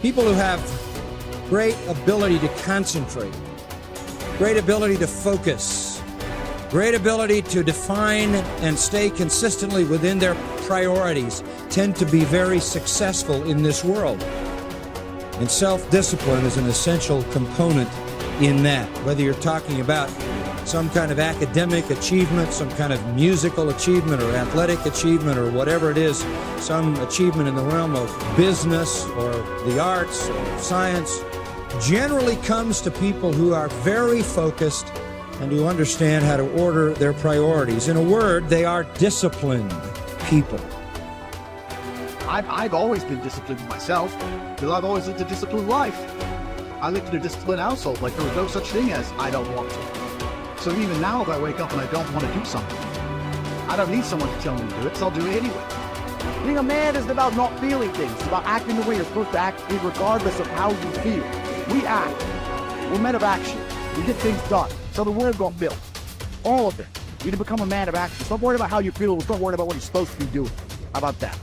People who have great ability to concentrate, great ability to focus, great ability to define and stay consistently within their priorities tend to be very successful in this world. And self-discipline is an essential component in that. Whether you're talking about some kind of academic achievement, some kind of musical achievement or athletic achievement or whatever it is, some achievement in the realm of business or the arts or science, generally comes to people who are very focused and who understand how to order their priorities. In a word, they are disciplined people. I've always been disciplined myself, because I've always lived a disciplined life. I lived in a disciplined household, like there was no such thing as I don't want to. So even now, if I wake up and I don't want to do something, I don't need someone to tell me to do it, so I'll do it anyway. Being a man isn't about not feeling things. It's about acting the way you're supposed to act, regardless of how you feel. We act. We're men of action. We get things done. So the world got built. All of it. You need to become a man of action. Stop worrying about how you feel. Stop worrying about what you're supposed to be doing. How about that?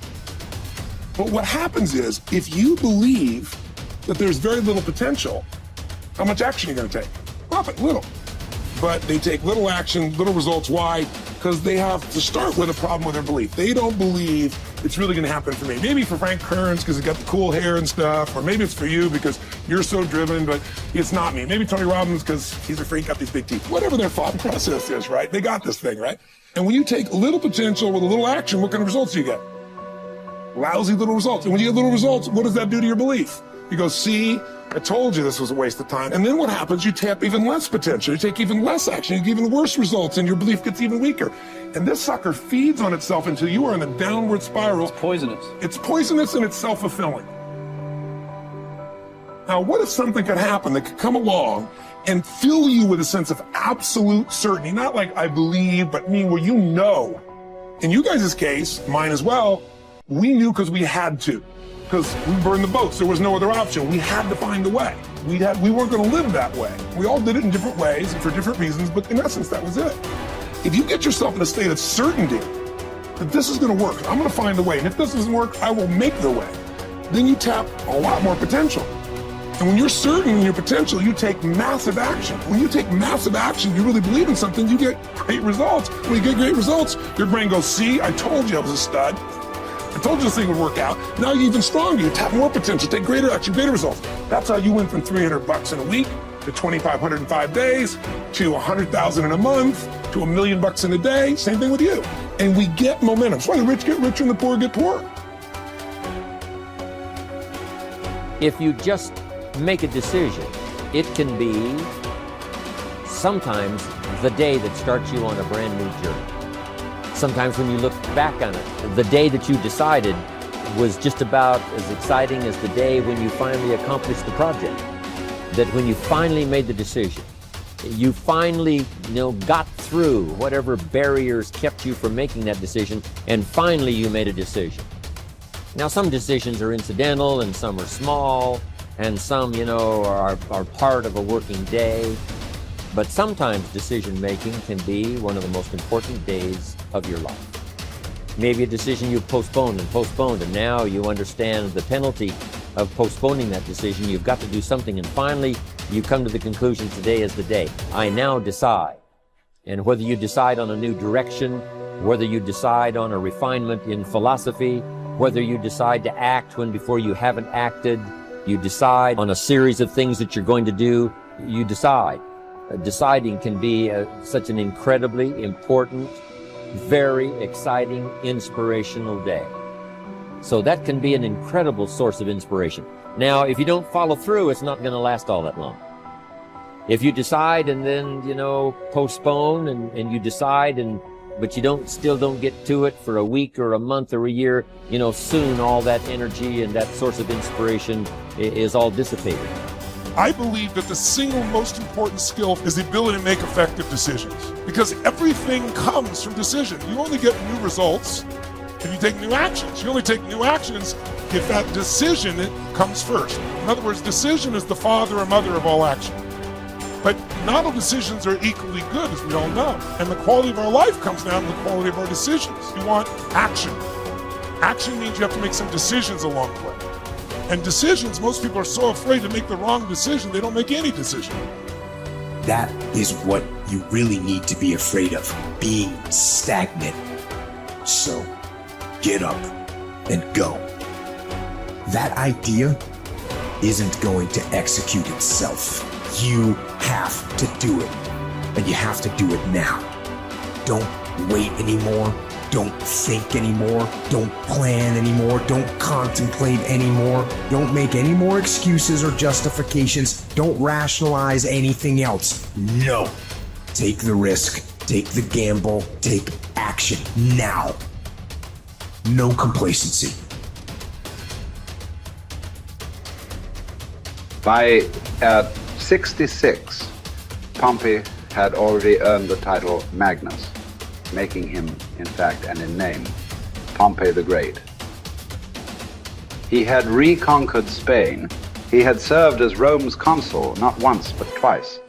But what happens is, if you believe that there's very little potential, how much action are you going to take? Nothing, little. But they take little action, little results. Why? Because they have to start with a problem with their belief. They don't believe it's really going to happen for me. Maybe for Frank Kearns because he's got the cool hair and stuff, or maybe it's for you because you're so driven, but it's not me. Maybe Tony Robbins because he's a freak, got these big teeth. Whatever their thought process is, right? They got this thing, right? And when you take a little potential with a little action, what kind of results do you get? Lousy little results. And when you get little results, what does that do to your belief? You go, see, I told you this was a waste of time. And then what happens? You tap even less potential. You take even less action. You get even worse results, and your belief gets even weaker. And this sucker feeds on itself until you are in a downward spiral. It's poisonous. It's poisonous and it's self-fulfilling. Now, what if something could happen that could come along and fill you with a sense of absolute certainty? Not like I believe, but mean where you know. In you guys' case, mine as well, we knew because we had to. Because we burned the boats. There was no other option. We had to find a way. We weren't going to live that way. We all did it in different ways and for different reasons, but in essence, that was it. If you get yourself in a state of certainty that this is going to work, I'm going to find a way, and if this doesn't work, I will make the way, then you tap a lot more potential. And when you're certain in your potential, you take massive action. When you take massive action, you really believe in something, you get great results. When you get great results, your brain goes, see, I told you I was a stud. I told you this thing would work out. Now you're even stronger. You tap more potential, take greater action, greater results. That's how you went from $300 in a week to 2,500 in 5 days to 100,000 in a month to $1 million in a day. Same thing with you. And we get momentum. That's why the rich get richer and the poor get poorer. If you just make a decision, it can be sometimes the day that starts you on a brand new journey. Sometimes when you look back on it, the day that you decided was just about as exciting as the day when you finally accomplished the project. That when you finally made the decision, you finally, got through whatever barriers kept you from making that decision, and finally you made a decision. Now, some decisions are incidental and some are small, and some, are part of a working day. But sometimes decision-making can be one of the most important days of your life. Maybe a decision you postponed, and now you understand the penalty of postponing that decision. You've got to do something, and finally you come to the conclusion, today is the day. I now decide. And whether you decide on a new direction, whether you decide on a refinement in philosophy, whether you decide to act when before you haven't acted, you decide on a series of things that you're going to do, you decide. Deciding can be such an incredibly important, very exciting, inspirational day. So that can be an incredible source of inspiration. Now, if you don't follow through, it's not going to last all that long. If you decide and then, postpone and you decide but you still don't get to it for a week or a month or a year, soon all that energy and that source of inspiration is all dissipated. I believe that the single most important skill is the ability to make effective decisions, because everything comes from decision. You only get new results if you take new actions. You only take new actions if that decision comes first. In other words, decision is the father or mother of all action. But not all decisions are equally good, as we all know. And the quality of our life comes down to the quality of our decisions. You want action. Action means you have to make some decisions along the way. And decisions, most people are so afraid to make the wrong decision, they don't make any decision. That is what you really need to be afraid of, being stagnant. So, get up and go. That idea isn't going to execute itself. You have to do it, and you have to do it now. Don't wait anymore. Don't think anymore. Don't plan anymore. Don't contemplate anymore. Don't make any more excuses or justifications. Don't rationalize anything else. No. Take the risk. Take the gamble. Take action now. No complacency. By 66, Pompey had already earned the title Magnus, making him, in fact, and in name, Pompey the Great. He had reconquered Spain. He had served as Rome's consul not once but twice.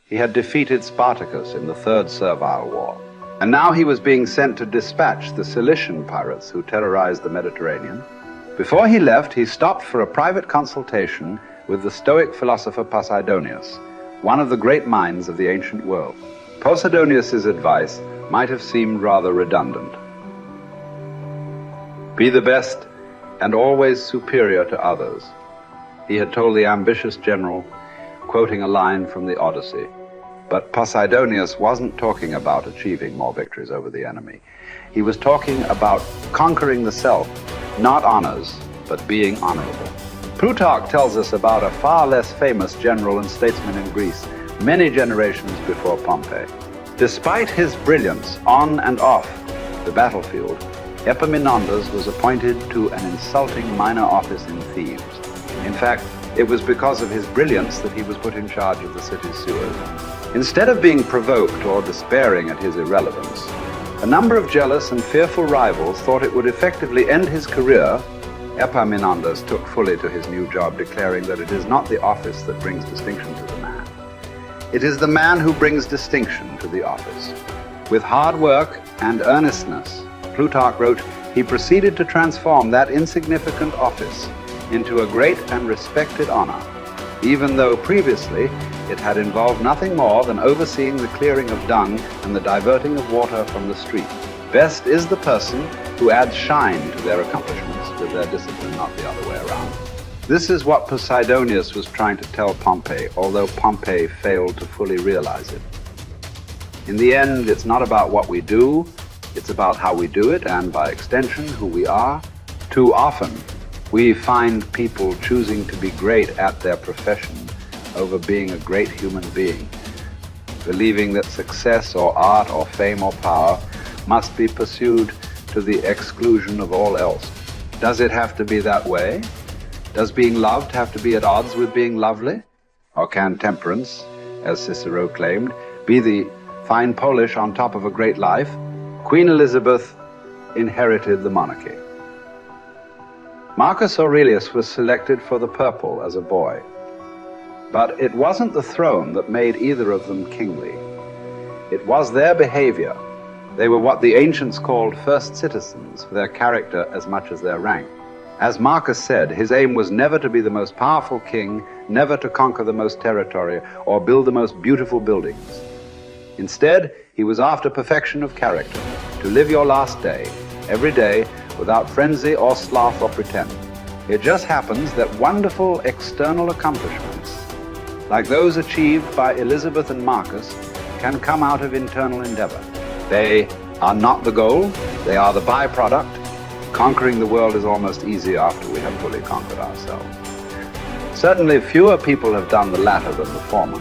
He had defeated Spartacus in the Third Servile War. And now he was being sent to dispatch the Cilician pirates who terrorized the Mediterranean. Before he left, he stopped for a private consultation with the Stoic philosopher Posidonius, one of the great minds of the ancient world. Posidonius's advice might have seemed rather redundant. Be the best and always superior to others, he had told the ambitious general, quoting a line from the Odyssey. But Posidonius wasn't talking about achieving more victories over the enemy. He was talking about conquering the self, not honors, but being honorable. Plutarch tells us about a far less famous general and statesman in Greece, many generations before Pompey. Despite his brilliance on and off the battlefield, Epaminondas was appointed to an insulting minor office in Thebes. In fact, it was because of his brilliance that he was put in charge of the city's sewers. Instead of being provoked or despairing at his irrelevance, a number of jealous and fearful rivals thought it would effectively end his career. Epaminondas took fully to his new job, declaring that it is not the office that brings distinction to the man. It is the man who brings distinction to the office. With hard work and earnestness, Plutarch wrote, he proceeded to transform that insignificant office into a great and respected honor, even though previously it had involved nothing more than overseeing the clearing of dung and the diverting of water from the street. Best is the person who adds shine to their accomplishments with their discipline, not the other way around. This is what Posidonius was trying to tell Pompey, although Pompey failed to fully realize it. In the end, it's not about what we do, it's about how we do it, and by extension, who we are. Too often, we find people choosing to be great at their profession over being a great human being, believing that success or art or fame or power must be pursued to the exclusion of all else. Does it have to be that way? Does being loved have to be at odds with being lovely? Or can temperance, as Cicero claimed, be the fine polish on top of a great life? Queen Elizabeth inherited the monarchy. Marcus Aurelius was selected for the purple as a boy. But it wasn't the throne that made either of them kingly. It was their behavior. They were what the ancients called first citizens, for their character as much as their rank. As Marcus said, his aim was never to be the most powerful king, never to conquer the most territory, or build the most beautiful buildings. Instead, he was after perfection of character, to live your last day, every day, without frenzy or sloth or pretend. It just happens that wonderful external accomplishments, like those achieved by Elizabeth and Marcus, can come out of internal endeavor. They are not the goal, they are the byproduct. Conquering the world is almost easy after we have fully conquered ourselves. Certainly fewer people have done the latter than the former.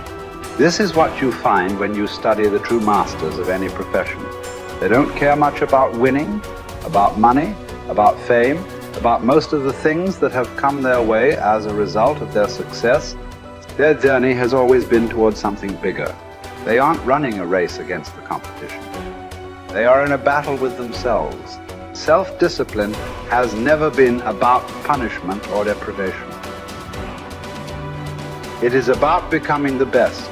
This is what you find when you study the true masters of any profession. They don't care much about winning, about money, about fame, about most of the things that have come their way as a result of their success. Their journey has always been towards something bigger. They aren't running a race against the competition. They are in a battle with themselves. Self-discipline has never been about punishment or deprivation. It is about becoming the best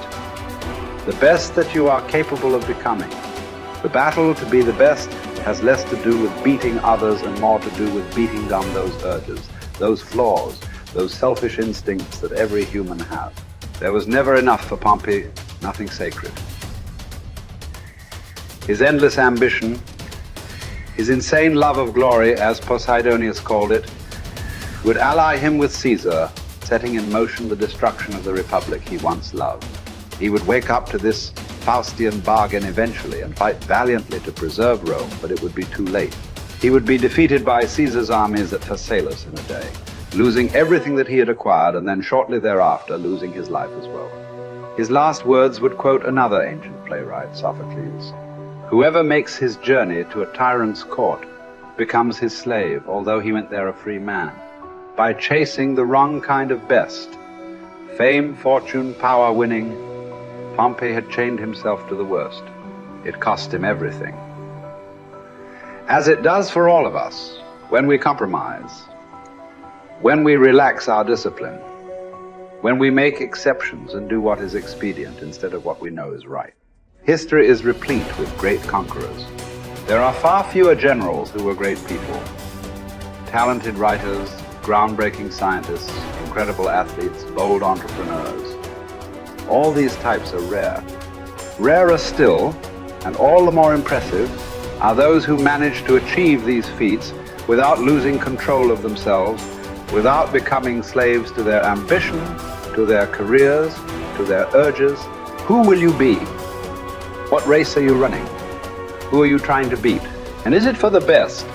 that you are capable of becoming. The battle to be the best has less to do with beating others and more to do with beating down those urges. those flaws, those selfish instincts that every human has. There was never enough for Pompey, nothing sacred. His endless ambition, his insane love of glory, as Posidonius called it, would ally him with Caesar, setting in motion the destruction of the republic he once loved. He would wake up to this Faustian bargain eventually and fight valiantly to preserve Rome, but it would be too late. He would be defeated by Caesar's armies at Pharsalus in a day, losing everything that he had acquired, and then shortly thereafter losing his life as well. His last words would quote another ancient playwright, Sophocles: "Whoever makes his journey to a tyrant's court becomes his slave, although he went there a free man. By chasing the wrong kind of best, fame, fortune, power winning, Pompey had chained himself to the worst. It cost him everything." As it does for all of us, when we compromise, when we relax our discipline, when we make exceptions and do what is expedient instead of what we know is right. History is replete with great conquerors. There are far fewer generals who were great people. Talented writers, groundbreaking scientists, incredible athletes, bold entrepreneurs. All these types are rare. Rarer still, and all the more impressive, are those who manage to achieve these feats without losing control of themselves, without becoming slaves to their ambition, to their careers, to their urges. Who will you be? What race are you running? Who are you trying to beat? And is it for the best